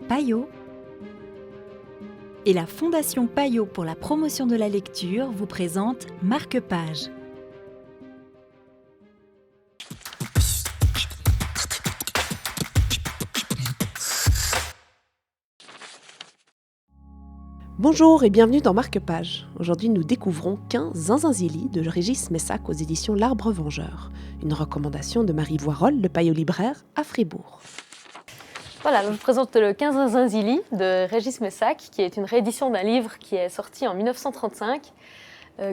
Payot et la Fondation Payot pour la promotion de la lecture vous présente Marque-Page. Bonjour et bienvenue dans Marque-Page. Aujourd'hui, nous découvrons 15 Zinzinzili de Régis Messac aux éditions L'Arbre Vengeur. Une recommandation de Marie Voirol, le Payot libraire à Fribourg. Voilà, donc je présente le 15 Zinzinzili de Régis Messac, qui est une réédition d'un livre qui est sorti en 1935,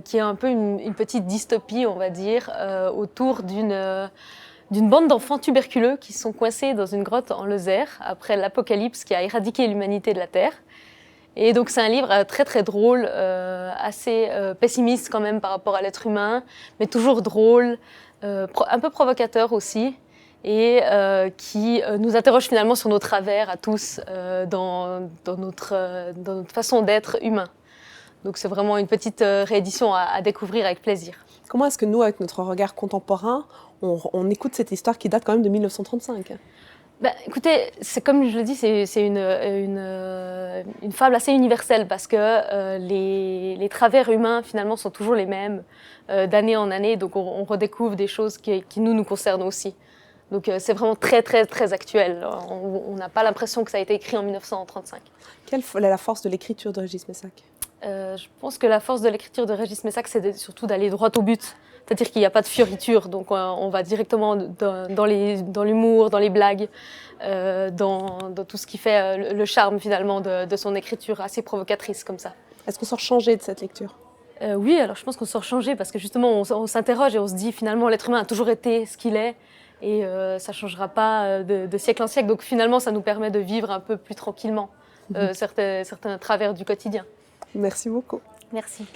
qui est un peu une petite dystopie, on va dire, autour d'une bande d'enfants tuberculeux qui sont coincés dans une grotte en Lozère après l'apocalypse qui a éradiqué l'humanité de la Terre. Et donc c'est un livre très très drôle, assez pessimiste quand même par rapport à l'être humain, mais toujours drôle, un peu provocateur aussi, et qui nous interroge finalement sur nos travers à tous dans notre façon d'être humain. Donc c'est vraiment une petite réédition à découvrir avec plaisir. Comment est-ce que nous, avec notre regard contemporain, on écoute cette histoire qui date quand même de 1935 ? Écoutez, c'est comme je le dis, c'est une fable assez universelle parce que les travers humains finalement sont toujours les mêmes d'année en année, donc on redécouvre des choses qui nous concernent aussi. Donc c'est vraiment très très très actuel. On n'a pas l'impression que ça a été écrit en 1935. Quelle est la force de l'écriture de Régis Messac ? Je pense que la force de l'écriture de Régis Messac, c'est surtout d'aller droit au but. C'est-à-dire qu'il n'y a pas de fioriture, donc on va directement dans l'humour, dans les blagues, dans tout ce qui fait le charme finalement de son écriture assez provocatrice comme ça. Est-ce qu'on sort changé de cette lecture ? Oui, alors je pense qu'on sort changé parce que justement on s'interroge et on se dit finalement l'être humain a toujours été ce qu'il est et ça ne changera pas de siècle en siècle. Donc finalement ça nous permet de vivre un peu plus tranquillement certains travers du quotidien. Merci beaucoup. Merci.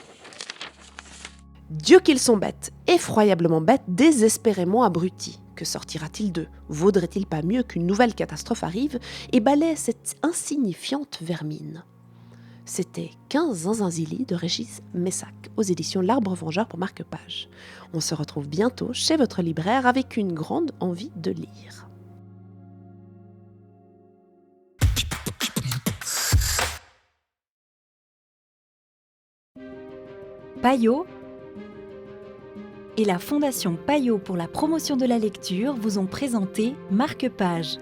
Dieu qu'ils sont bêtes, effroyablement bêtes, désespérément abrutis. Que sortira-t-il d'eux ? Vaudrait-il pas mieux qu'une nouvelle catastrophe arrive et balaie cette insignifiante vermine ? C'était 15 Zinzinzili de Régis Messac aux éditions L'Arbre Vengeur pour Marque-Page. On se retrouve bientôt chez votre libraire avec une grande envie de lire. Payot et la Fondation Payot pour la promotion de la lecture vous ont présenté Marque-Page.